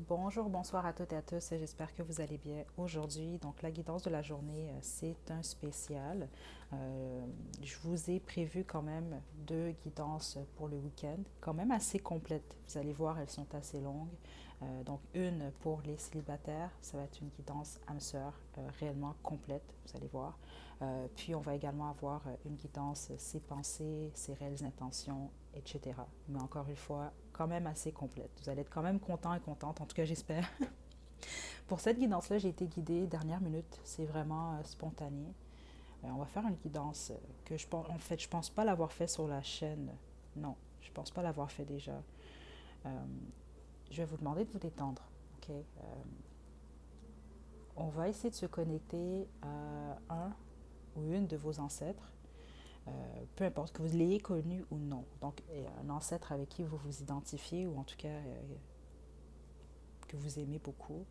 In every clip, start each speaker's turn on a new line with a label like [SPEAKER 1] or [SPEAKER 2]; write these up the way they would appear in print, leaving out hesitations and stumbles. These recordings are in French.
[SPEAKER 1] Bonjour, bonsoir à toutes et à tous. J'espère que vous allez bien aujourd'hui. Donc, la guidance de la journée, c'est un spécial. Euh, je vous ai prévu quand même deux guidances pour le week-end, quand même assez complètes. Vous allez voir, elles sont assez longues. Donc, une pour les célibataires, ça va être une guidance âme sœur réellement complète, vous allez voir. Puis, on va également avoir une guidance ses pensées, ses réelles intentions, etc. Mais encore une fois, quand même assez complète. Vous allez être quand même content et contente, en tout cas j'espère. Pour cette guidance-là, j'ai été guidée dernière minute. C'est vraiment spontané. On va faire une guidance que je pense, en fait, je pense pas l'avoir fait sur la chaîne. Non, je pense pas l'avoir fait déjà. Euh, je vais vous demander de vous détendre. Ok. On va essayer de se connecter à un ou une de vos ancêtres, peu importe que vous l'ayez connu ou non. Donc, un ancêtre avec qui vous vous identifiez ou en tout cas que vous aimez beaucoup.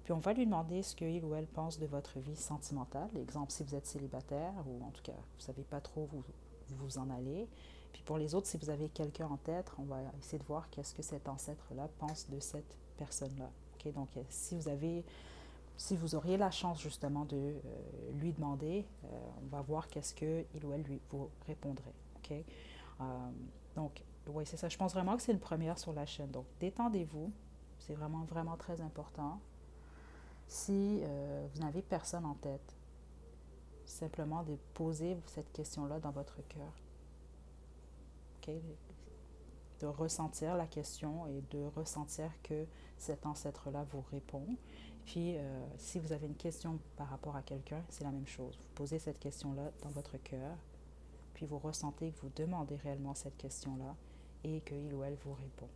[SPEAKER 1] Puis on va lui demander ce qu'il ou elle pense de votre vie sentimentale. Exemple, si vous êtes célibataire ou en tout cas, vous ne savez pas trop où vous en allez. Puis pour les autres, si vous avez quelqu'un en tête, on va essayer de voir qu'est-ce que cet ancêtre-là pense de cette personne-là. Okay? Donc, si vous auriez la chance justement de lui demander, on va voir qu'est-ce qu'il ou elle lui vous répondrait. Okay? Euh, donc, oui, c'est ça. Je pense vraiment que c'est une première sur la chaîne. Donc, détendez-vous. C'est vraiment, vraiment très important. Si vous n'avez personne en tête, simplement de poser cette question-là dans votre cœur. Okay? De ressentir la question et de ressentir que cet ancêtre-là vous répond. Puis, si vous avez une question par rapport à quelqu'un, c'est la même chose. Vous posez cette question-là dans votre cœur, puis vous ressentez que vous demandez réellement cette question-là et qu'il ou elle vous répond.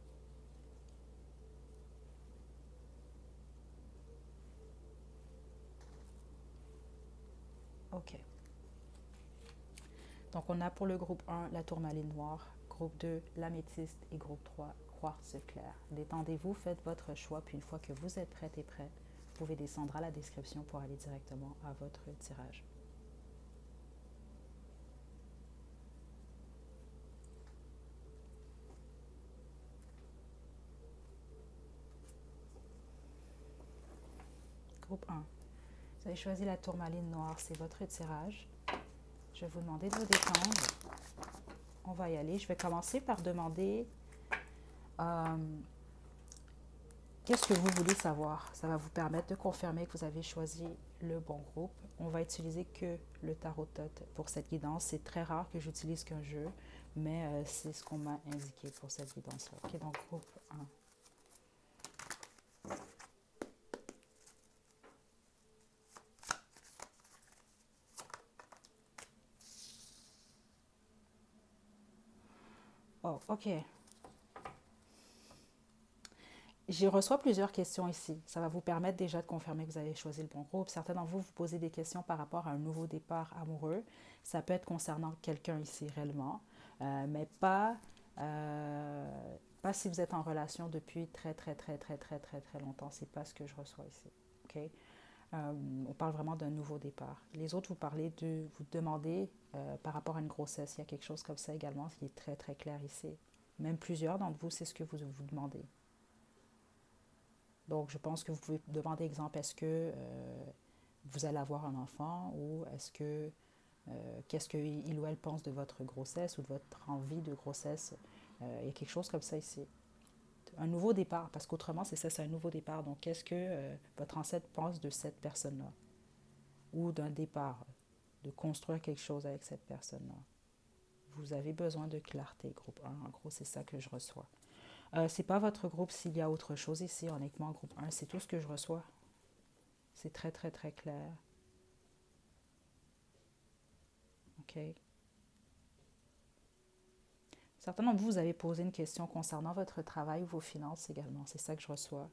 [SPEAKER 1] OK. Donc, on a pour le groupe 1 la tourmaline noire, groupe 2 l'améthyste et groupe 3 quartz clair. Détendez-vous, faites votre choix, puis une fois que vous êtes prête et prêt, vous pouvez descendre à la description pour aller directement à votre tirage. Groupe 1, vous avez choisi la tourmaline noire, c'est votre tirage. Je vais vous demander de vous détendre. On va y aller. Je vais commencer par demander euh, qu'est-ce que vous voulez savoir. Ça va vous permettre de confirmer que vous avez choisi le bon groupe. On va utiliser que le tarot tot pour cette guidance. C'est très rare que j'utilise qu'un jeu, mais c'est ce qu'on m'a indiqué pour cette guidance-là. OK, donc groupe 1. Oh, OK. Je reçois plusieurs questions ici. Ça va vous permettre déjà de confirmer que vous avez choisi le bon groupe. Certains d'entre vous vous posez des questions par rapport à un nouveau départ amoureux. Ça peut être concernant quelqu'un ici réellement, mais pas si vous êtes en relation depuis très, très, très, très, très, très, très longtemps. C'est pas ce que je reçois ici. OK? On parle vraiment d'un nouveau départ. Les autres, vous demandez par rapport à une grossesse. Il y a quelque chose comme ça également qui est très, très clair ici. Même plusieurs d'entre vous, c'est ce que vous demandez. Donc, je pense que vous pouvez demander, exemple, est-ce que vous allez avoir un enfant ou est-ce que qu'est-ce qu'il ou elle pense de votre grossesse ou de votre envie de grossesse. Il y a quelque chose comme ça ici. Un nouveau départ, parce qu'autrement, c'est ça, c'est un nouveau départ. Donc, qu'est-ce que votre ancêtre pense de cette personne-là ou d'un départ, de construire quelque chose avec cette personne-là. Vous avez besoin de clarté, groupe 1. En gros, c'est ça que je reçois. C'est pas votre groupe s'il y a autre chose ici, honnêtement, groupe 1, c'est tout ce que je reçois. C'est très, très, très clair. OK? Certains d'entre vous, vous avez posé une question concernant votre travail ou vos finances également. C'est ça que je reçois.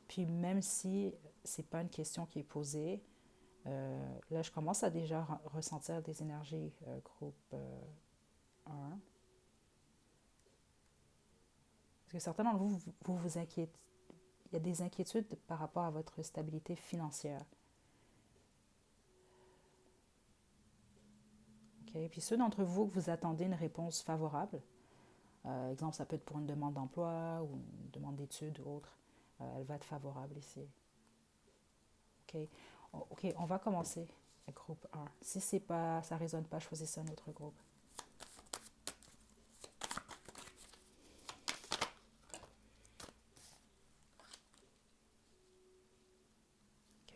[SPEAKER 1] Puis même si c'est pas une question qui est posée, là, je commence à déjà ressentir des énergies groupe 1. Parce que certains d'entre vous, vous inquiétez. Il y a des inquiétudes par rapport à votre stabilité financière. Okay? Puis ceux d'entre vous que vous attendez une réponse favorable, Exemple, ça peut être pour une demande d'emploi ou une demande d'études ou autre. Elle va être favorable ici. OK? OK, on va commencer avec groupe 1. Si c'est pas, ça ne résonne pas, choisissez un autre groupe. OK.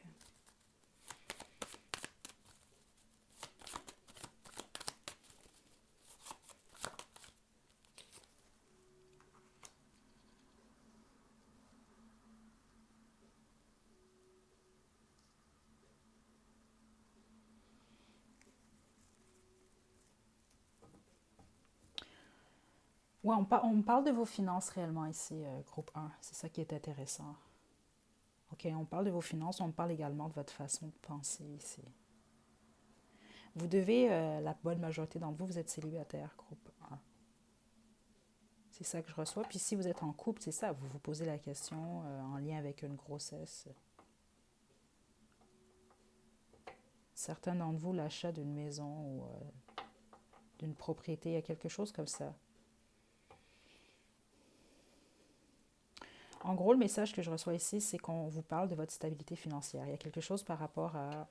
[SPEAKER 1] Ouais, on parle de vos finances réellement ici, groupe 1. C'est ça qui est intéressant. OK, on parle de vos finances, on parle également de votre façon de penser ici. Vous devez, la bonne majorité d'entre vous, vous êtes célibataire, groupe 1. C'est ça que je reçois. Puis si vous êtes en couple, c'est ça, vous vous posez la question en lien avec une grossesse. Certains d'entre vous, l'achat d'une maison ou d'une propriété, il y a quelque chose comme ça. En gros, le message que je reçois ici, c'est qu'on vous parle de votre stabilité financière. Il y a quelque chose par rapport à...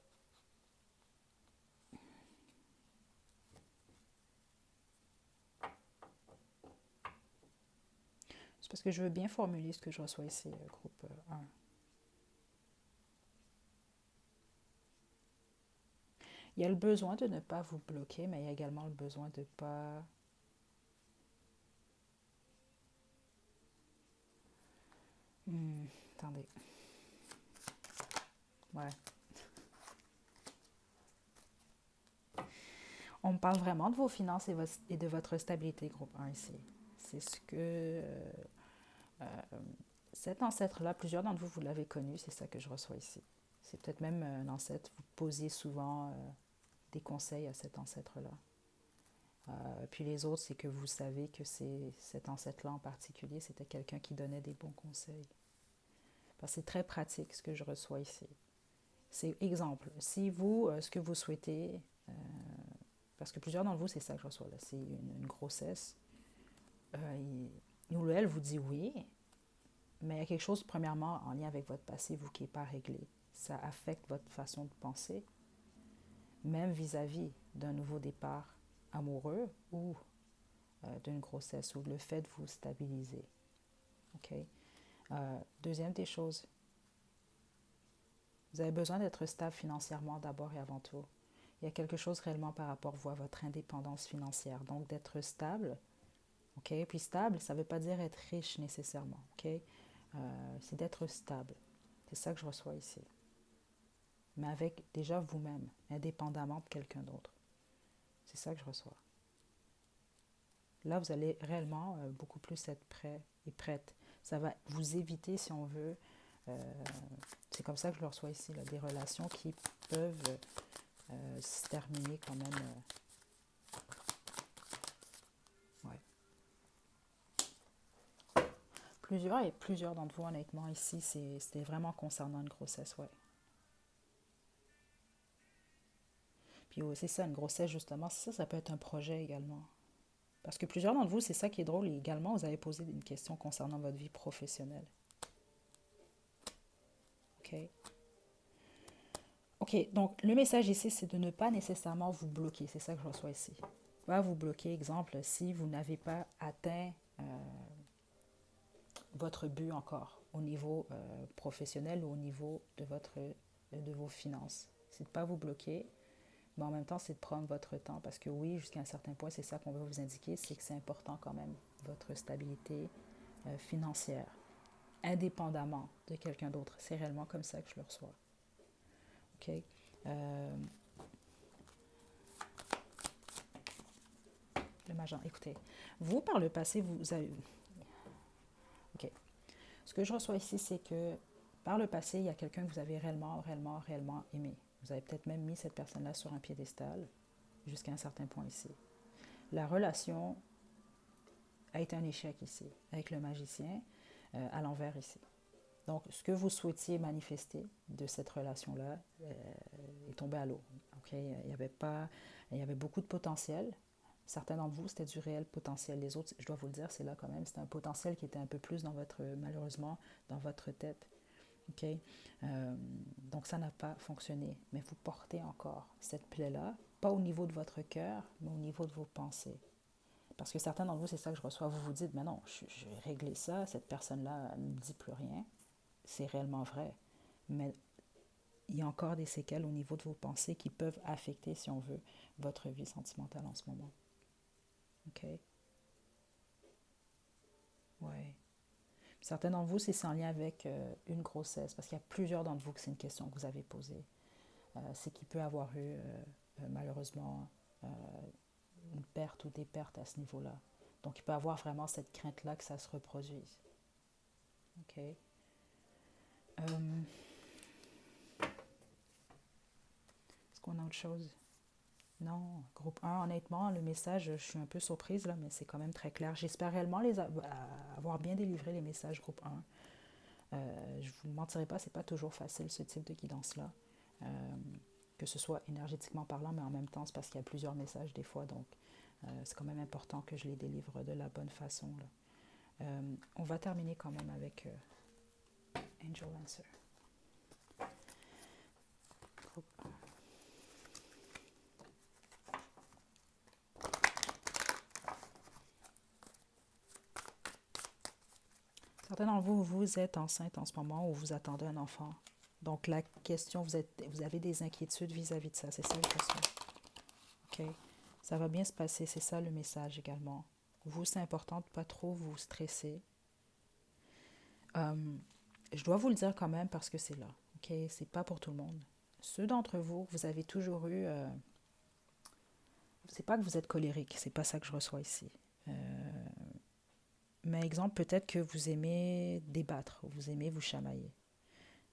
[SPEAKER 1] C'est parce que je veux bien formuler ce que je reçois ici, groupe 1. Il y a le besoin de ne pas vous bloquer, mais il y a également le besoin de ne pas... attendez. Ouais. On parle vraiment de vos finances et de votre stabilité, groupe 1 ici. C'est ce que... cet ancêtre-là, plusieurs d'entre vous, vous l'avez connu, c'est ça que je reçois ici. C'est peut-être même un ancêtre, vous posiez souvent des conseils à cet ancêtre-là. Puis les autres, c'est que vous savez que cet ancêtre-là en particulier, c'était quelqu'un qui donnait des bons conseils. Parce que c'est très pratique ce que je reçois ici. C'est exemple, si vous, ce que vous souhaitez, parce que plusieurs d'entre vous, c'est ça que je reçois là, c'est une grossesse, il ou elle vous dit oui, mais il y a quelque chose, premièrement, en lien avec votre passé, vous, qui n'est pas réglé. Ça affecte votre façon de penser, même vis-à-vis d'un nouveau départ amoureux ou d'une grossesse ou le fait de vous stabiliser. OK? Deuxième des choses, vous avez besoin d'être stable financièrement d'abord et avant tout. Il y a quelque chose réellement par rapport à votre indépendance financière. Donc, d'être stable, OK? Puis stable, ça ne veut pas dire être riche nécessairement, OK? C'est d'être stable. C'est ça que je reçois ici. Mais avec déjà vous-même, indépendamment de quelqu'un d'autre. C'est ça que je reçois. Là, vous allez réellement beaucoup plus être prêt et prête. Ça va vous éviter, si on veut, c'est comme ça que je le reçois ici, là, des relations qui peuvent se terminer quand même. Ouais. Plusieurs d'entre vous, honnêtement, ici, c'était vraiment concernant une grossesse, ouais. Puis c'est ça, une grossesse, justement, ça peut être un projet également. Parce que plusieurs d'entre vous, c'est ça qui est drôle, et également, vous avez posé une question concernant votre vie professionnelle. OK? OK, donc le message ici, c'est de ne pas nécessairement vous bloquer. C'est ça que je reçois ici. Pas vous bloquer, exemple, si vous n'avez pas atteint votre but encore au niveau professionnel ou au niveau de vos finances. C'est de ne pas vous bloquer, mais en même temps, c'est de prendre votre temps. Parce que oui, jusqu'à un certain point, c'est ça qu'on veut vous indiquer, c'est que c'est important quand même, votre stabilité financière, indépendamment de quelqu'un d'autre. C'est réellement comme ça que je le reçois. OK? Le Magent, écoutez, vous, par le passé, vous avez... OK. Ce que je reçois ici, c'est que par le passé, il y a quelqu'un que vous avez réellement aimé. Vous avez peut-être même mis cette personne-là sur un piédestal jusqu'à un certain point ici. La relation a été un échec ici, avec le magicien à l'envers ici. Donc, ce que vous souhaitiez manifester de cette relation-là est tombé à l'eau. Okay? Il y avait beaucoup de potentiel. Certains d'entre vous, c'était du réel potentiel. Les autres, je dois vous le dire, c'est là quand même, c'était un potentiel qui était un peu plus dans votre, malheureusement, dans votre tête. OK? Donc, ça n'a pas fonctionné. Mais vous portez encore cette plaie-là, pas au niveau de votre cœur, mais au niveau de vos pensées. Parce que certains d'entre vous, c'est ça que je reçois, vous vous dites, mais non, je vais régler ça, cette personne-là, elle ne me dit plus rien. C'est réellement vrai. Mais il y a encore des séquelles au niveau de vos pensées qui peuvent affecter, si on veut, votre vie sentimentale en ce moment. OK? Ouais. Certains d'entre vous, c'est en lien avec une grossesse, parce qu'il y a plusieurs d'entre vous que c'est une question que vous avez posée. C'est qu'il peut avoir eu, malheureusement, euh, une perte ou des pertes à ce niveau-là. Donc, il peut avoir vraiment cette crainte-là que ça se reproduise. OK? Est-ce qu'on a autre chose? Non, groupe 1, honnêtement, le message, je suis un peu surprise, là, mais c'est quand même très clair. J'espère réellement avoir bien délivré les messages groupe 1. Je ne vous mentirai pas, c'est pas toujours facile ce type de guidance-là. Euh, que ce soit énergétiquement parlant, mais en même temps, c'est parce qu'il y a plusieurs messages des fois, donc c'est quand même important que je les délivre de la bonne façon. Là. On va terminer quand même avec Angel Answer. Groupe 1. Certains d'entre vous, vous êtes enceinte en ce moment ou vous attendez un enfant. Donc la question, vous avez des inquiétudes vis-à-vis de ça, c'est ça le question. OK? Ça va bien se passer, c'est ça le message également. Vous, c'est important de ne pas trop vous stresser. Je dois vous le dire quand même parce que c'est là. OK? C'est pas pour tout le monde. Ceux d'entre vous, vous avez toujours eu... c'est pas que vous êtes colérique, c'est pas ça que je reçois ici. Mais exemple, peut-être que vous aimez débattre, ou vous aimez vous chamailler.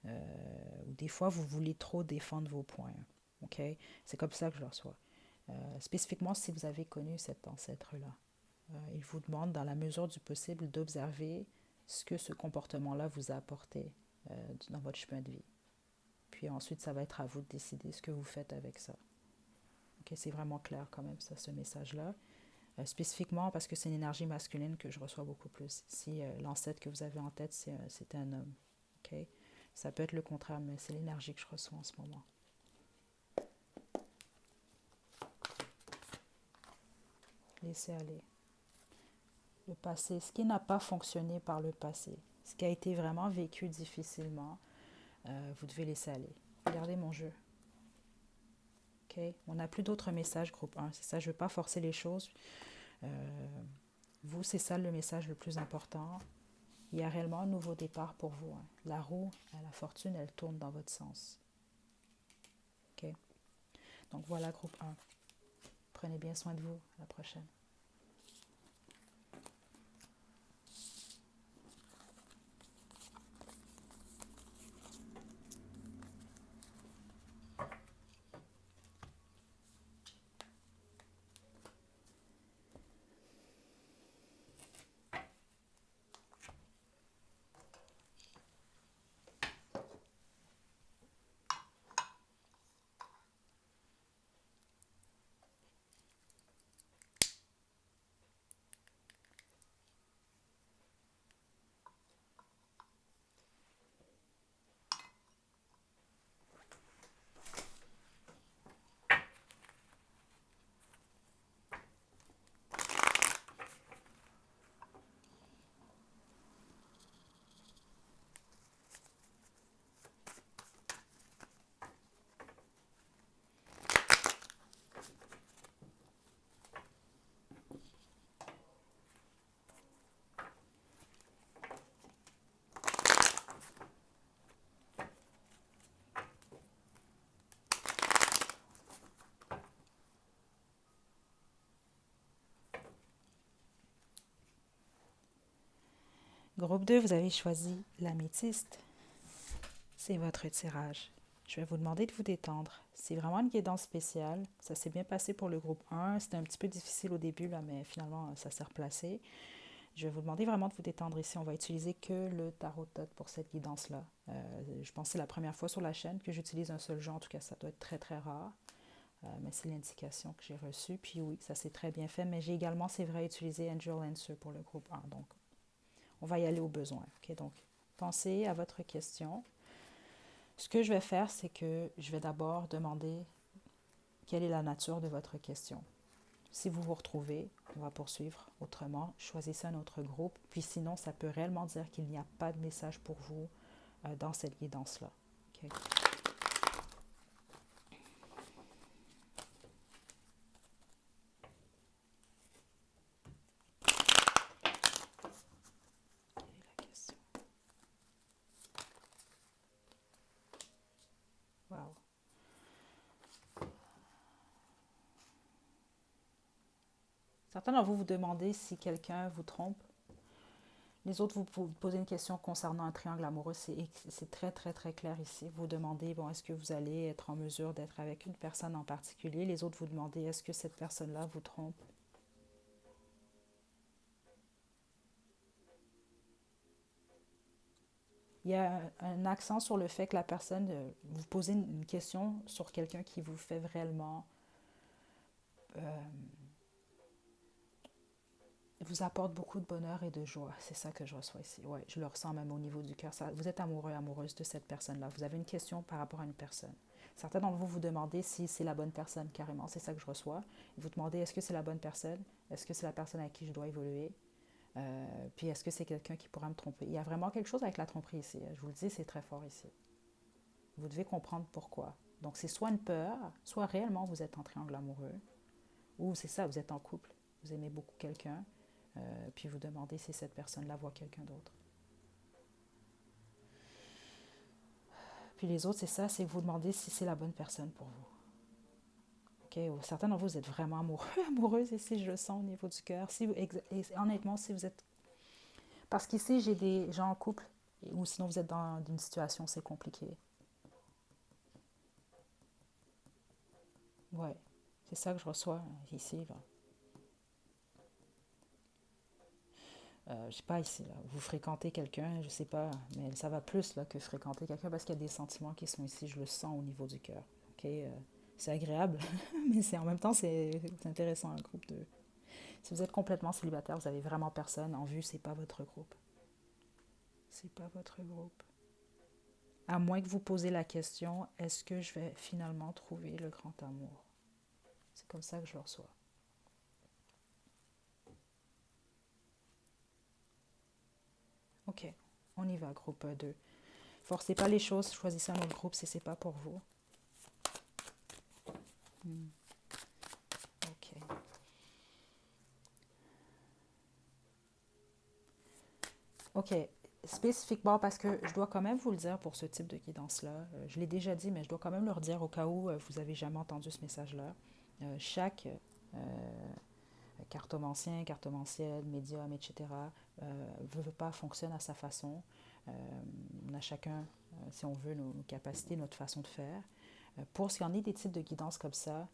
[SPEAKER 1] Ou des fois, vous voulez trop défendre vos points. OK? C'est comme ça que je le reçois. Spécifiquement, si vous avez connu cet ancêtre-là. Il vous demande, dans la mesure du possible, d'observer ce que ce comportement-là vous a apporté dans votre chemin de vie. Puis ensuite, ça va être à vous de décider ce que vous faites avec ça. Okay, c'est vraiment clair quand même, ça, ce message-là. Spécifiquement parce que c'est une énergie masculine que je reçois beaucoup plus. Si l'ancêtre que vous avez en tête, c'est un homme. Okay? Ça peut être le contraire, mais c'est l'énergie que je reçois en ce moment. Laissez aller. Le passé, ce qui n'a pas fonctionné par le passé, ce qui a été vraiment vécu difficilement, vous devez laisser aller. Regardez mon jeu. Okay? On n'a plus d'autres messages groupe 1. C'est ça, je ne veux pas forcer les choses. Vous, c'est ça le message le plus important. Il y a réellement un nouveau départ pour vous. Hein. La roue, la fortune, elle tourne dans votre sens. Okay? Donc voilà, groupe 1. Prenez bien soin de vous. À la prochaine. Groupe 2, vous avez choisi l'améthyste. C'est votre tirage. Je vais vous demander de vous détendre. C'est vraiment une guidance spéciale. Ça s'est bien passé pour le groupe 1. C'était un petit peu difficile au début, là, mais finalement, ça s'est replacé. Je vais vous demander vraiment de vous détendre ici. On va utiliser que le tarot tot pour cette guidance-là. Je pense que c'est la première fois sur la chaîne que j'utilise un seul jeu. En tout cas, ça doit être très, très rare. Mais c'est l'indication que j'ai reçue. Puis oui, ça s'est très bien fait. Mais j'ai également, c'est vrai, utilisé Angel Answer pour le groupe 1. Donc, on va y aller au besoin. OK? Donc, pensez à votre question. Ce que je vais faire, c'est que je vais d'abord demander quelle est la nature de votre question. Si vous vous retrouvez, on va poursuivre autrement. Choisissez un autre groupe. Puis sinon, ça peut réellement dire qu'il n'y a pas de message pour vous dans cette guidance-là. OK? Quelle est la question? Wow. Certains d'entre vous vous demandez si quelqu'un vous trompe. Les autres, vous posez une question concernant un triangle amoureux. C'est très, très, très clair ici. Vous demandez, bon, est-ce que vous allez être en mesure d'être avec une personne en particulier? Les autres, vous demandez, est-ce que cette personne-là vous trompe? Il y a un accent sur le fait que la personne, vous posez une question sur quelqu'un qui vous fait réellement, euh, vous apporte beaucoup de bonheur et de joie. C'est ça que je reçois ici. Ouais, je le ressens même au niveau du cœur. Vous êtes amoureux, amoureuse de cette personne-là. Vous avez une question par rapport à une personne. Certains d'entre vous vous demandez si c'est la bonne personne, carrément. C'est ça que je reçois. Vous demandez, est-ce que c'est la bonne personne? Est-ce que c'est la personne avec qui je dois évoluer? Puis est-ce que c'est quelqu'un qui pourra me tromper? Il y a vraiment quelque chose avec la tromperie ici. Je vous le dis, c'est très fort ici. Vous devez comprendre pourquoi. Donc c'est soit une peur, soit réellement vous êtes en triangle amoureux, ou c'est ça, vous êtes en couple, vous aimez beaucoup quelqu'un, puis vous demandez si cette personne-là voit quelqu'un d'autre. Puis les autres, c'est ça, c'est que vous demandez si c'est la bonne personne pour vous. Okay? Certains d'entre vous êtes vraiment amoureux, amoureuses ici, je le sens au niveau du cœur. Si et honnêtement, si vous êtes... Parce qu'ici, j'ai des gens en couple, ou sinon vous êtes dans une situation, c'est compliqué. Ouais, c'est ça que je reçois ici, là. Je sais pas ici, là, vous fréquentez quelqu'un, je sais pas, mais ça va plus là, que fréquenter quelqu'un parce qu'il y a des sentiments qui sont ici, je le sens au niveau du cœur. Okay? C'est agréable, mais en même temps, c'est intéressant un groupe de... Si vous êtes complètement célibataire, vous avez vraiment personne en vue, c'est pas votre groupe. C'est pas votre groupe. À moins que vous posez la question, est-ce que je vais finalement trouver le grand amour? C'est comme ça que je le reçois. Ok, on y va, groupe 2. Forcez pas les choses, choisissez un autre groupe si c'est pas pour vous. Ok. Ok. Spécifiquement, parce que je dois quand même vous le dire pour ce type de guidance-là. Je l'ai déjà dit, mais je dois quand même le redire au cas où vous n'avez jamais entendu ce message-là. Chaque cartomancien, cartomancienne, médium, etc., veut pas fonctionne à sa façon. On a chacun, si on veut, nos capacités, notre façon de faire. Pour ce qui en est des types de guidance comme ça,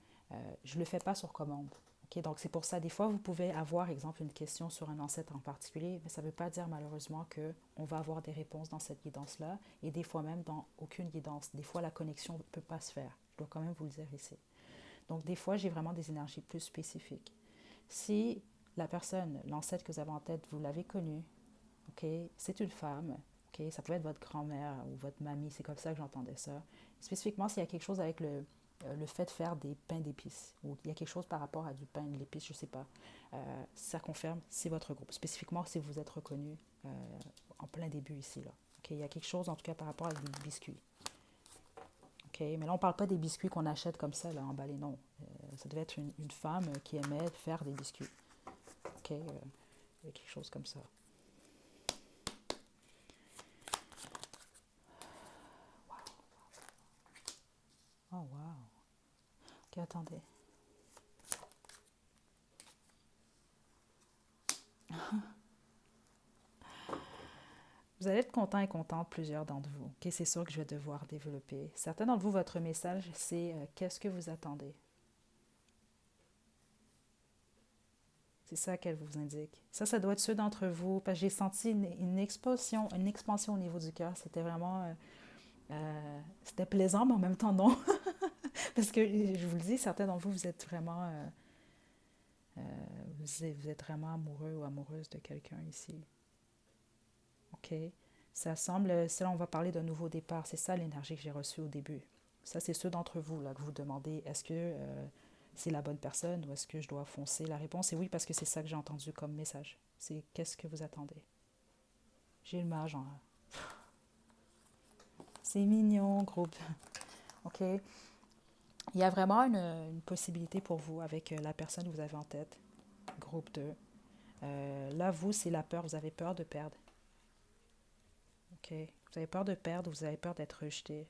[SPEAKER 1] je ne le fais pas sur commande. Okay? Donc, c'est pour ça, des fois, vous pouvez avoir, exemple, une question sur un ancêtre en particulier, mais ça ne veut pas dire malheureusement qu'on va avoir des réponses dans cette guidance-là, et des fois même dans aucune guidance. Des fois, la connexion ne peut pas se faire. Je dois quand même vous le dire ici. Donc, des fois, j'ai vraiment des énergies plus spécifiques. Si la personne, l'ancêtre que vous avez en tête, vous l'avez connue, okay, c'est une femme, okay, ça peut être votre grand-mère ou votre mamie, c'est comme ça que j'entendais ça. Spécifiquement, s'il y a quelque chose avec le fait de faire des pains d'épices, ou il y a quelque chose par rapport à du pain de l'épice, je ne sais pas, ça confirme, c'est votre groupe. Spécifiquement, si vous êtes reconnu en plein début ici. Là. Okay, il y a quelque chose, en tout cas, par rapport à des biscuits. Okay, mais là, on ne parle pas des biscuits qu'on achète comme ça, là, emballés, non. Ça devait être une femme qui aimait faire des biscuits. Okay, il y a quelque chose comme ça. Oh, wow. Ok, attendez. Vous allez être content et contente, plusieurs d'entre vous. Okay, c'est sûr que je vais devoir développer. Certains d'entre vous, votre message, c'est qu'est-ce que vous attendez? C'est ça qu'elle vous indique. Ça doit être ceux d'entre vous, parce que j'ai senti une expansion au niveau du cœur. C'était vraiment... c'était plaisant, mais en même temps, non. Parce que je vous le dis, certains d'entre vous, vous êtes vraiment, vous êtes vraiment amoureux ou amoureuse de quelqu'un ici. OK? Ça semble, ça, on va parler d'un nouveau départ. C'est ça l'énergie que j'ai reçue au début. Ça, c'est ceux d'entre vous là, que vous demandez, est-ce que c'est la bonne personne ou est-ce que je dois foncer? La réponse est oui, parce que c'est ça que j'ai entendu comme message. C'est qu'est-ce que vous attendez? J'ai le mage en... C'est mignon, groupe. OK? Il y a vraiment une possibilité pour vous avec la personne que vous avez en tête, groupe 2. Là, vous, c'est la peur. Vous avez peur de perdre. OK? Vous avez peur de perdre, vous avez peur d'être rejeté.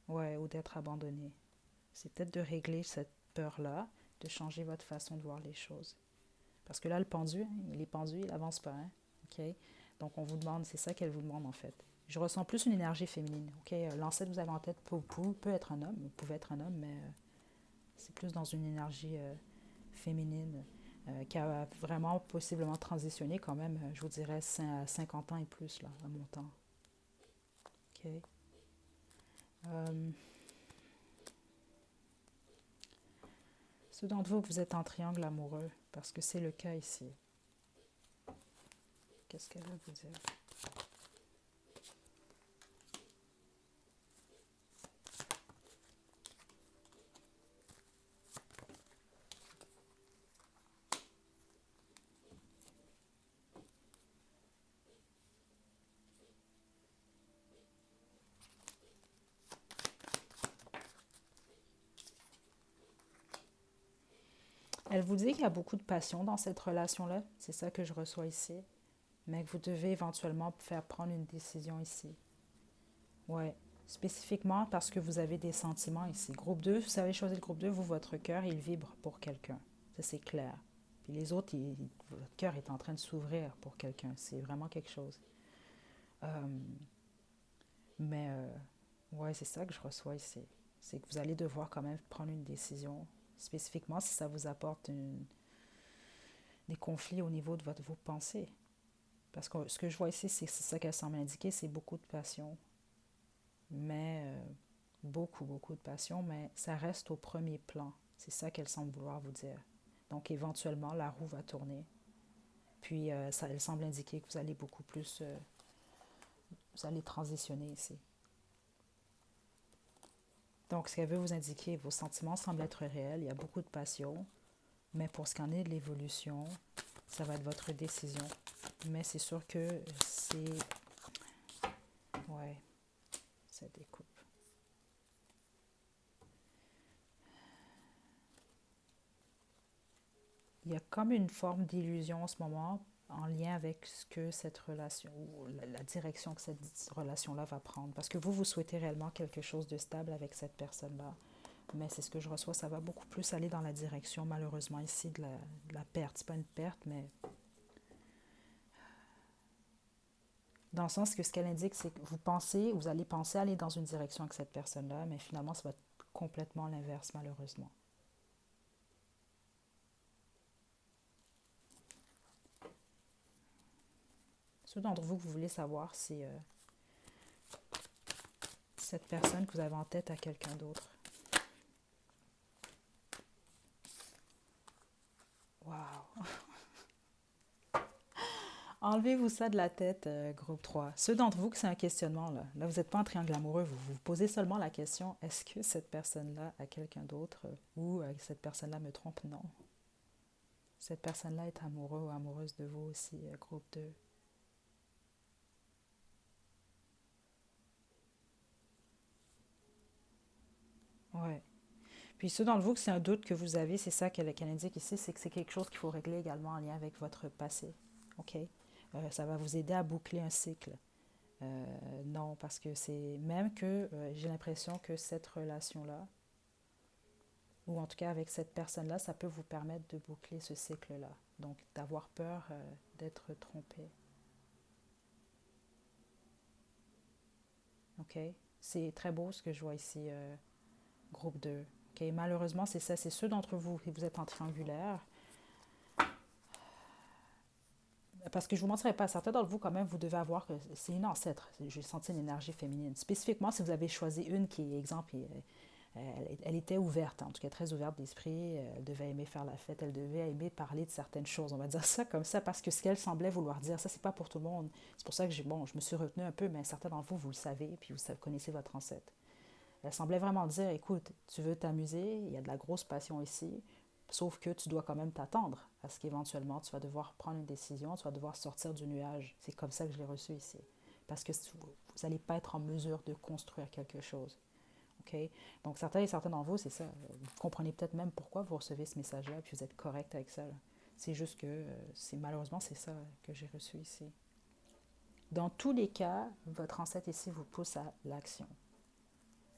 [SPEAKER 1] Ouais, ou d'être abandonné. C'est peut-être de régler cette peur-là, de changer votre façon de voir les choses. Parce que là, le pendu, hein, il est pendu, il n'avance pas. Hein? OK? Donc, on vous demande, c'est ça qu'elle vous demande en fait. Je ressens plus une énergie féminine. OK? L'ancêtre que vous avez en tête peut être un homme, vous pouvez être un homme, mais c'est plus dans une énergie féminine qui a vraiment possiblement transitionné quand même, je vous dirais, 50 ans et plus, là, à mon temps. OK? Euh, Ceux d'entre vous, vous êtes en triangle amoureux, parce que c'est le cas ici. Qu'est-ce qu'elle veut vous dire? Elle vous dit qu'il y a beaucoup de passion dans cette relation-là. C'est ça que je reçois ici. Mais que vous devez éventuellement faire prendre une décision ici. Ouais. Spécifiquement parce que vous avez des sentiments ici. Groupe 2, vous savez choisir le groupe 2, vous, votre cœur, il vibre pour quelqu'un. Ça, c'est clair. Puis les autres, votre cœur est en train de s'ouvrir pour quelqu'un. C'est vraiment quelque chose. Euh, mais, ouais, c'est ça que je reçois ici. C'est que vous allez devoir quand même prendre une décision. Spécifiquement si ça vous apporte des conflits au niveau de vos pensées. Parce que ce que je vois ici, c'est ça qu'elle semble indiquer, c'est beaucoup de passion. Mais beaucoup, beaucoup de passion, mais ça reste au premier plan. C'est ça qu'elle semble vouloir vous dire. Donc éventuellement, la roue va tourner. Puis ça, elle semble indiquer que vous allez beaucoup plus, vous allez transitionner ici. Donc ce qu'elle veut vous indiquer, vos sentiments semblent être réels, il y a beaucoup de passion, mais pour ce qu'en est de l'évolution, ça va être votre décision. Mais c'est sûr que c'est... Ouais, ça découpe. Il y a comme une forme d'illusion en ce moment en lien avec ce que cette relation, ou la direction que cette relation-là va prendre. Parce que vous souhaitez réellement quelque chose de stable avec cette personne-là. Mais c'est ce que je reçois, ça va beaucoup plus aller dans la direction, malheureusement, ici, de la perte. C'est pas une perte, mais dans le sens que ce qu'elle indique, c'est que vous allez penser aller dans une direction avec cette personne-là, mais finalement, ça va être complètement l'inverse, malheureusement. Ceux d'entre vous que vous voulez savoir si cette personne que vous avez en tête a quelqu'un d'autre. Waouh! Enlevez-vous ça de la tête, groupe 3. Ceux d'entre vous que c'est un questionnement, là vous n'êtes pas en triangle amoureux, vous vous posez seulement la question, est-ce que cette personne-là a quelqu'un d'autre ou cette personne-là me trompe? Non. Cette personne-là est amoureux ou amoureuse de vous aussi, groupe 2. Ouais. Puis ceux d'entre vous que c'est un doute que vous avez, c'est ça qu'elle indique ici, c'est que c'est quelque chose qu'il faut régler également en lien avec votre passé. OK? Ça va vous aider à boucler un cycle. Non, parce que c'est même que j'ai l'impression que cette relation-là, ou en tout cas avec cette personne-là, ça peut vous permettre de boucler ce cycle-là. Donc d'avoir peur d'être trompé. OK? C'est très beau ce que je vois ici, groupe 2. OK? Malheureusement, c'est ça. C'est ceux d'entre vous qui vous êtes en triangulaire. Parce que je ne vous mentirai pas, certains d'entre vous, quand même, vous devez avoir que c'est une ancêtre. J'ai senti une énergie féminine. Spécifiquement, si vous avez choisi une qui, exemple, Elle était ouverte, en tout cas très ouverte d'esprit. Elle devait aimer faire la fête, elle devait aimer parler de certaines choses. On va dire ça comme ça parce que ce qu'elle semblait vouloir dire, ça, c'est pas pour tout le monde. C'est pour ça que je me suis retenue un peu, mais certains d'entre vous, vous le savez, puis vous connaissez votre ancêtre. Elle semblait vraiment dire, écoute, tu veux t'amuser, il y a de la grosse passion ici, sauf que tu dois quand même t'attendre à ce qu'éventuellement tu vas devoir prendre une décision, tu vas devoir sortir du nuage. C'est comme ça que je l'ai reçu ici. Parce que vous n'allez pas être en mesure de construire quelque chose. Okay? Donc, certains et certains d'entre vous, c'est ça. Vous comprenez peut-être même pourquoi vous recevez ce message-là, puis vous êtes correct avec ça. C'est juste que, malheureusement, c'est ça que j'ai reçu ici. Dans tous les cas, votre ancêtre ici vous pousse à l'action.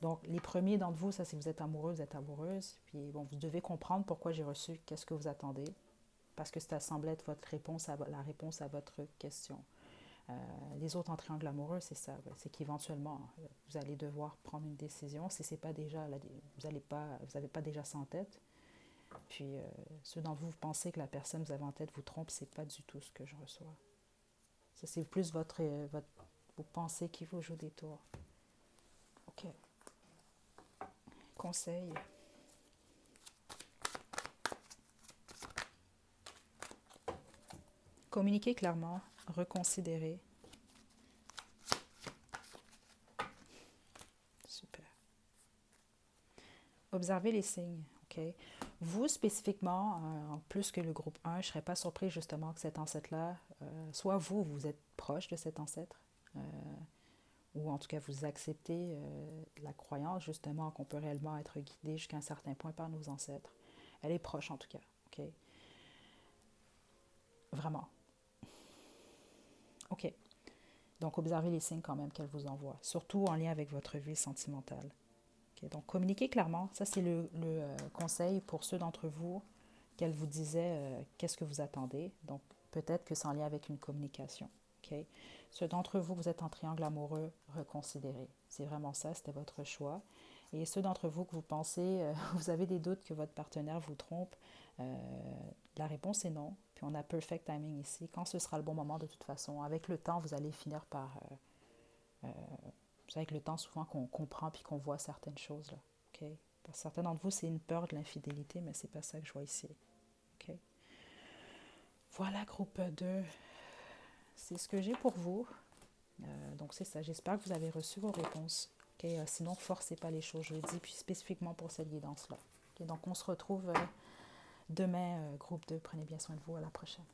[SPEAKER 1] Donc, les premiers d'entre vous, ça, si vous êtes amoureux, vous êtes amoureuse. Puis, bon, vous devez comprendre pourquoi j'ai reçu, qu'est-ce que vous attendez. Parce que ça semble être votre réponse la réponse à votre question. Les autres en triangle amoureux, c'est ça. C'est qu'éventuellement, vous allez devoir prendre une décision. Si c'est pas déjà, vous n'avez pas déjà ça en tête. Puis, ceux d'entre vous, vous pensez que la personne que vous avez en tête vous trompe, c'est pas du tout ce que je reçois. Ça, c'est plus vos pensées qui vous jouent des tours. OK. Conseil. Communiquer clairement, reconsidérer. Super. Observez les signes, OK? Vous, spécifiquement, en plus que le groupe 1, je ne serais pas surpris justement que cet ancêtre-là, soit vous êtes proche de cet ancêtre, ou en tout cas vous acceptez la croyance justement qu'on peut réellement être guidé jusqu'à un certain point par nos ancêtres. Elle est proche en tout cas, OK? Vraiment. OK. Donc, observez les signes quand même qu'elle vous envoie, surtout en lien avec votre vie sentimentale. Okay? Donc, communiquez clairement. Ça, c'est le conseil pour ceux d'entre vous qu'elle vous disait qu'est-ce que vous attendez. Donc, peut-être que c'est en lien avec une communication. Okay? Ceux d'entre vous, vous êtes en triangle amoureux, reconsidérez. C'est vraiment ça, c'était votre choix. Et ceux d'entre vous que vous pensez, vous avez des doutes que votre partenaire vous trompe, la réponse est non. Puis on a perfect timing ici. Quand ce sera le bon moment, de toute façon, avec le temps, vous allez finir par... c'est avec le temps souvent qu'on comprend puis qu'on voit certaines choses. Là, okay? Parce que certains d'entre vous, c'est une peur de l'infidélité, mais c'est pas ça que je vois ici. Okay? Voilà, groupe 2. C'est ce que j'ai pour vous. Donc c'est ça. J'espère que vous avez reçu vos réponses. Okay? Sinon, forcez pas les choses, je le dis, puis spécifiquement pour cette guidance-là. Okay? Donc on se retrouve demain, groupe 2. Prenez bien soin de vous. À la prochaine.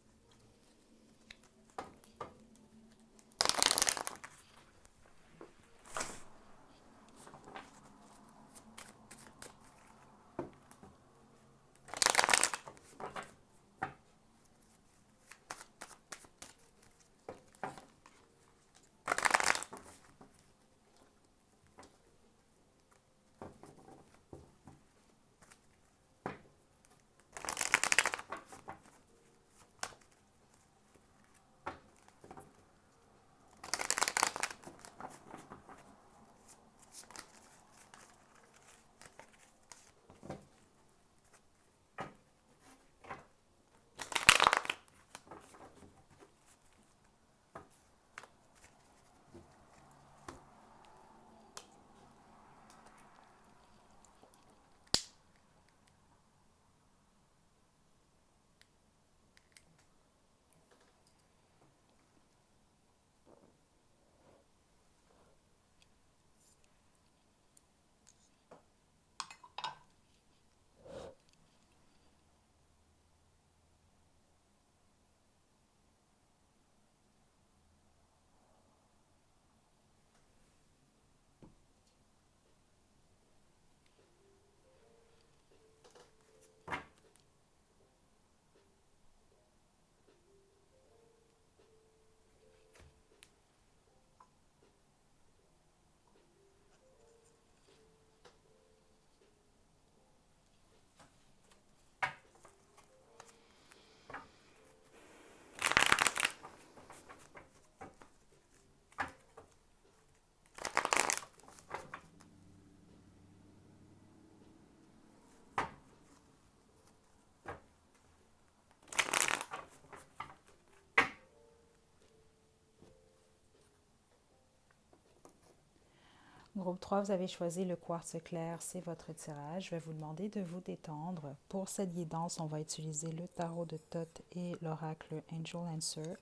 [SPEAKER 1] Groupe 3, vous avez choisi le quartz clair, c'est votre tirage. Je vais vous demander de vous détendre. Pour cette guidance, on va utiliser le tarot de Thoth et l'oracle Angel Answer.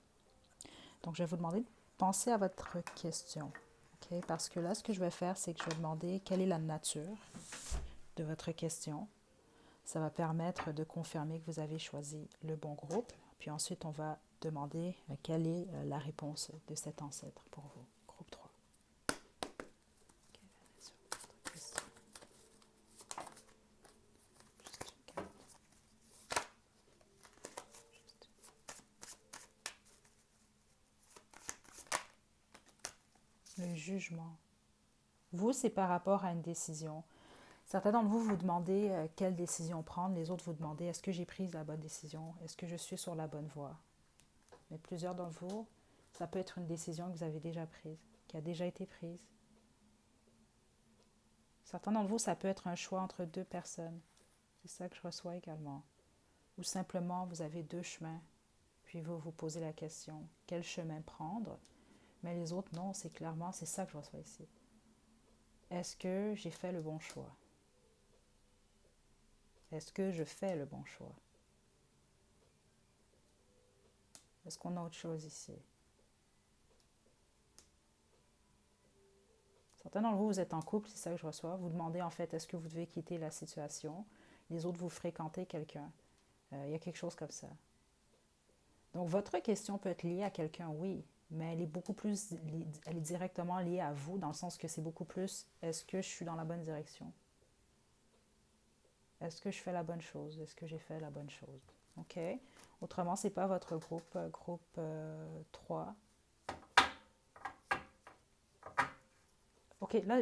[SPEAKER 1] Donc, je vais vous demander de penser à votre question. Okay? Parce que là, ce que je vais faire, c'est que je vais demander quelle est la nature de votre question. Ça va permettre de confirmer que vous avez choisi le bon groupe. Puis ensuite, on va demander quelle est la réponse de cet ancêtre pour vous. Groupe 3. Le jugement. Vous, c'est par rapport à une décision. Certains d'entre vous vous demandez quelle décision prendre. Les autres vous demandez est-ce que j'ai pris la bonne décision? Est-ce que je suis sur la bonne voie? Mais plusieurs d'entre vous, ça peut être une décision que vous avez déjà prise, qui a déjà été prise. Certains d'entre vous, ça peut être un choix entre deux personnes. C'est ça que je reçois également. Ou simplement, vous avez deux chemins, puis vous vous posez la question, quel chemin prendre? Mais les autres, non, c'est clairement, c'est ça que je reçois ici. Est-ce que j'ai fait le bon choix? Est-ce que je fais le bon choix? Est-ce qu'on a autre chose ici? Certains d'entre vous, vous êtes en couple, c'est ça que je reçois. Vous demandez en fait, est-ce que vous devez quitter la situation? Les autres, vous fréquentez quelqu'un. Il y a quelque chose comme ça. Donc, votre question peut être liée à quelqu'un, oui, mais elle est beaucoup plus, elle est directement liée à vous, dans le sens que c'est beaucoup plus, est-ce que je suis dans la bonne direction? Est-ce que je fais la bonne chose? Est-ce que j'ai fait la bonne chose? OK? Autrement, ce n'est pas votre groupe, groupe 3. OK, là,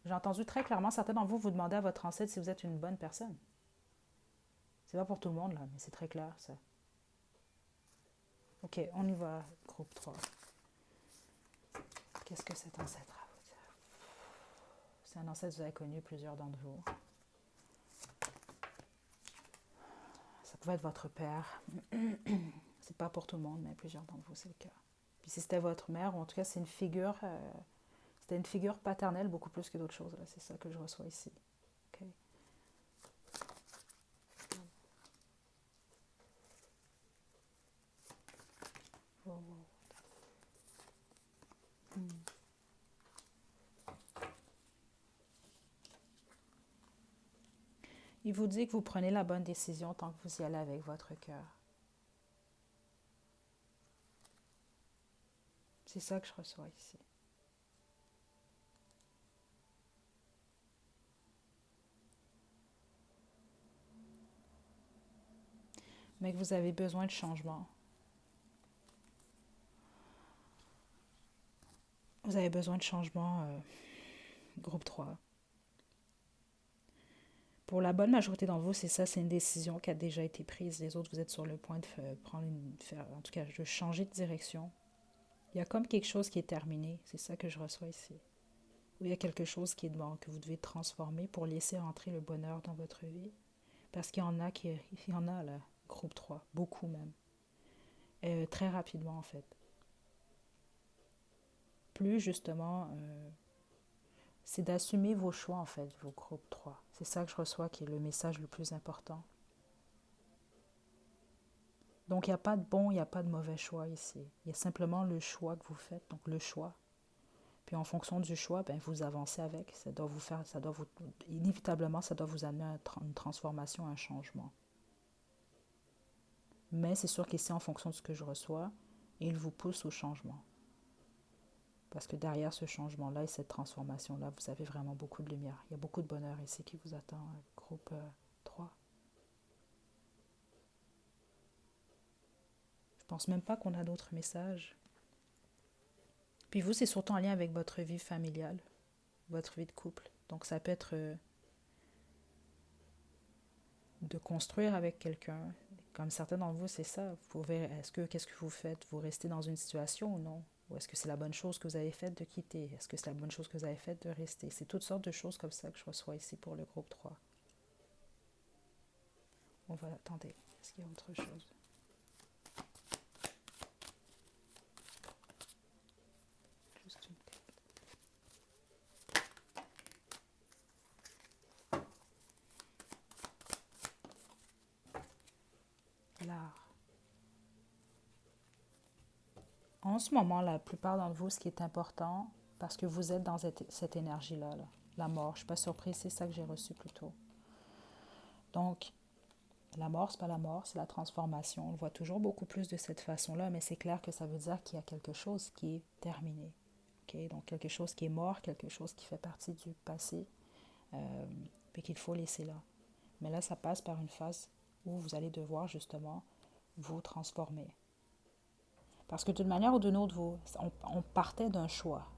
[SPEAKER 1] j'ai entendu très clairement, certains d'entre vous vous demandez à votre ancêtre si vous êtes une bonne personne. C'est pas pour tout le monde, là, mais c'est très clair, ça. OK, on y va, groupe 3. Qu'est-ce que cet ancêtre a à vous dire? C'est un ancêtre que vous avez connu, plusieurs d'entre vous. Ça pouvait être votre père. C'est pas pour tout le monde, mais plusieurs d'entre vous, c'est le cas. Puis si c'était votre mère, ou en tout cas, c'est une figure... c'était une figure paternelle beaucoup plus que d'autres choses. Là. C'est ça que je reçois ici. Okay. Oh. Il vous dit que vous prenez la bonne décision tant que vous y allez avec votre cœur. C'est ça que je reçois ici. Mais que vous avez besoin de changement. Vous avez besoin de changement, groupe 3. Pour la bonne majorité d'entre vous, c'est ça, c'est une décision qui a déjà été prise. Les autres, vous êtes sur le point de en tout cas, de changer de direction. Il y a comme quelque chose qui est terminé. C'est ça que je reçois ici. Ou il y a quelque chose qui est bon, que vous devez transformer pour laisser entrer le bonheur dans votre vie. Parce qu'il y en a, là, groupe 3, beaucoup même. Très rapidement, en fait. Plus, justement, c'est d'assumer vos choix, en fait, vos groupes 3. C'est ça que je reçois qui est le message le plus important. Donc, il n'y a pas de bon, il n'y a pas de mauvais choix ici. Il y a simplement le choix que vous faites, donc le choix. Puis en fonction du choix, ben, vous avancez avec. Inévitablement, ça doit vous amener à une transformation, un changement. Mais c'est sûr qu'ici, en fonction de ce que je reçois, il vous pousse au changement. Parce que derrière ce changement-là et cette transformation-là, vous avez vraiment beaucoup de lumière. Il y a beaucoup de bonheur ici qui vous attend, groupe 3. Je pense même pas qu'on a d'autres messages. Puis vous, c'est surtout en lien avec votre vie familiale, votre vie de couple. Donc ça peut être de construire avec quelqu'un. Comme certains d'entre vous, c'est ça. Vous verrez, qu'est-ce que vous faites? Vous restez dans une situation ou non? Ou est-ce que c'est la bonne chose que vous avez faite de quitter? Est-ce que c'est la bonne chose que vous avez faite de rester? C'est toutes sortes de choses comme ça que je reçois ici pour le groupe 3. On va attendre. Est-ce qu'il y a autre chose? Juste une carte. En ce moment, la plupart d'entre vous, ce qui est important, parce que vous êtes dans cette énergie-là, là, la mort, je ne suis pas surprise, c'est ça que j'ai reçu plus tôt. Donc, la mort, ce n'est pas la mort, c'est la transformation. On le voit toujours beaucoup plus de cette façon-là, mais c'est clair que ça veut dire qu'il y a quelque chose qui est terminé. Okay? Donc, quelque chose qui est mort, quelque chose qui fait partie du passé, puis qu'il faut laisser là. Mais là, ça passe par une phase où vous allez devoir justement vous transformer. Parce que d'une manière ou d'une autre, on partait d'un choix.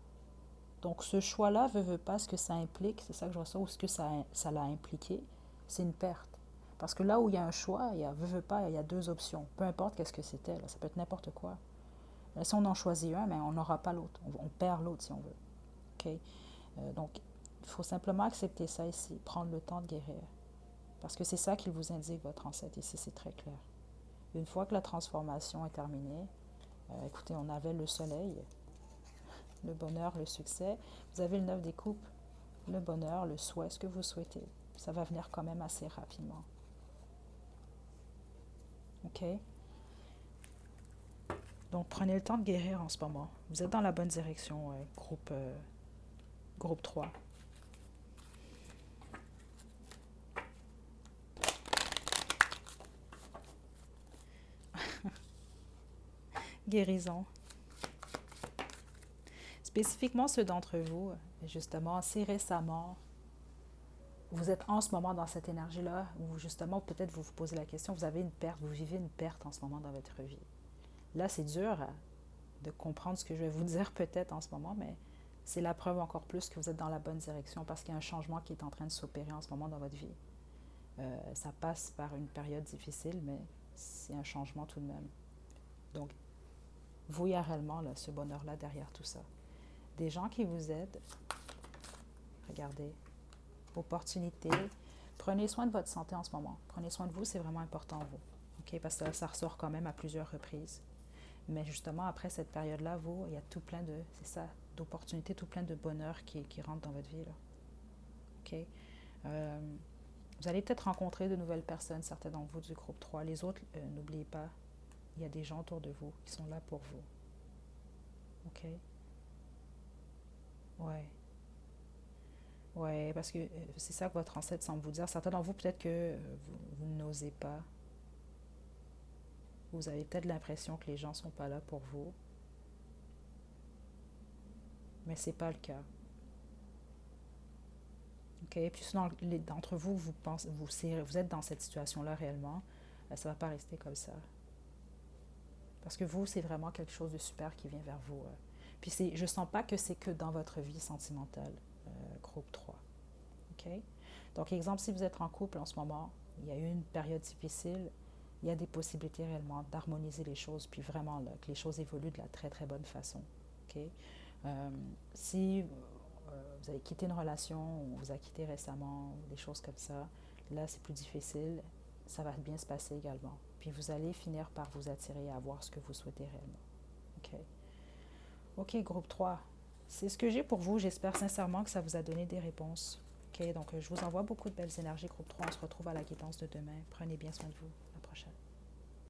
[SPEAKER 1] Donc, ce choix-là, veut pas, ce que ça implique, c'est ça que je ressens, ou ce que ça l'a impliqué, c'est une perte. Parce que là où il y a un choix, veut pas, il y a deux options. Peu importe qu'est-ce que c'était, là, ça peut être n'importe quoi. Là, si on en choisit un, mais on n'aura pas l'autre. On perd l'autre si on veut. Okay? Donc, il faut simplement accepter ça ici, prendre le temps de guérir. Parce que c'est ça qu'il vous indique, votre ancêtre, ici, c'est très clair. Une fois que la transformation est terminée, écoutez, on avait le soleil, le bonheur, le succès. Vous avez le 9 des coupes, le bonheur, le souhait, ce que vous souhaitez. Ça va venir quand même assez rapidement. OK? Donc, prenez le temps de guérir en ce moment. Vous êtes dans la bonne direction, groupe 3. Guérison. Spécifiquement ceux d'entre vous, justement, assez récemment, vous êtes en ce moment dans cette énergie-là, où justement, peut-être vous vous posez la question, vous avez une perte, vous vivez une perte en ce moment dans votre vie. Là, c'est dur de comprendre ce que je vais vous dire peut-être en ce moment, mais c'est la preuve encore plus que vous êtes dans la bonne direction parce qu'il y a un changement qui est en train de s'opérer en ce moment dans votre vie. Ça passe par une période difficile, mais c'est un changement tout de même. Donc, vous, il y a réellement là, ce bonheur-là derrière tout ça. Des gens qui vous aident, regardez, opportunité. Prenez soin de votre santé en ce moment. Prenez soin de vous, c'est vraiment important vous. Okay? Parce que ça ressort quand même à plusieurs reprises. Mais justement, après cette période-là, vous, il y a tout plein de, c'est ça, d'opportunités, tout plein de bonheur qui rentrent dans votre vie. Là. OK? Vous allez peut-être rencontrer de nouvelles personnes, certains d'entre vous du groupe 3. Les autres, n'oubliez pas, il y a des gens autour de vous qui sont là pour vous. OK? Ouais. Ouais, parce que c'est ça que votre ancêtre semble vous dire. Certains d'entre vous, peut-être que vous n'osez pas. Vous avez peut-être l'impression que les gens ne sont pas là pour vous. Mais ce n'est pas le cas. OK? Puis sinon, d'entre vous, vous êtes dans cette situation-là réellement. Ça ne va pas rester comme ça. Parce que vous, c'est vraiment quelque chose de super qui vient vers vous. Puis je ne sens pas que c'est que dans votre vie sentimentale, groupe 3. OK? Donc, exemple, si vous êtes en couple en ce moment, il y a eu une période difficile, il y a des possibilités réellement d'harmoniser les choses, puis vraiment là, que les choses évoluent de la très, très bonne façon. OK? Si vous avez quitté une relation, ou vous avez quitté récemment, ou des choses comme ça, là, c'est plus difficile, ça va bien se passer également. Puis vous allez finir par vous attirer à avoir ce que vous souhaitez réellement. OK? OK, groupe 3. C'est ce que j'ai pour vous. J'espère sincèrement que ça vous a donné des réponses. OK, donc je vous envoie beaucoup de belles énergies, groupe 3. On se retrouve à la guidance de demain. Prenez bien soin de vous.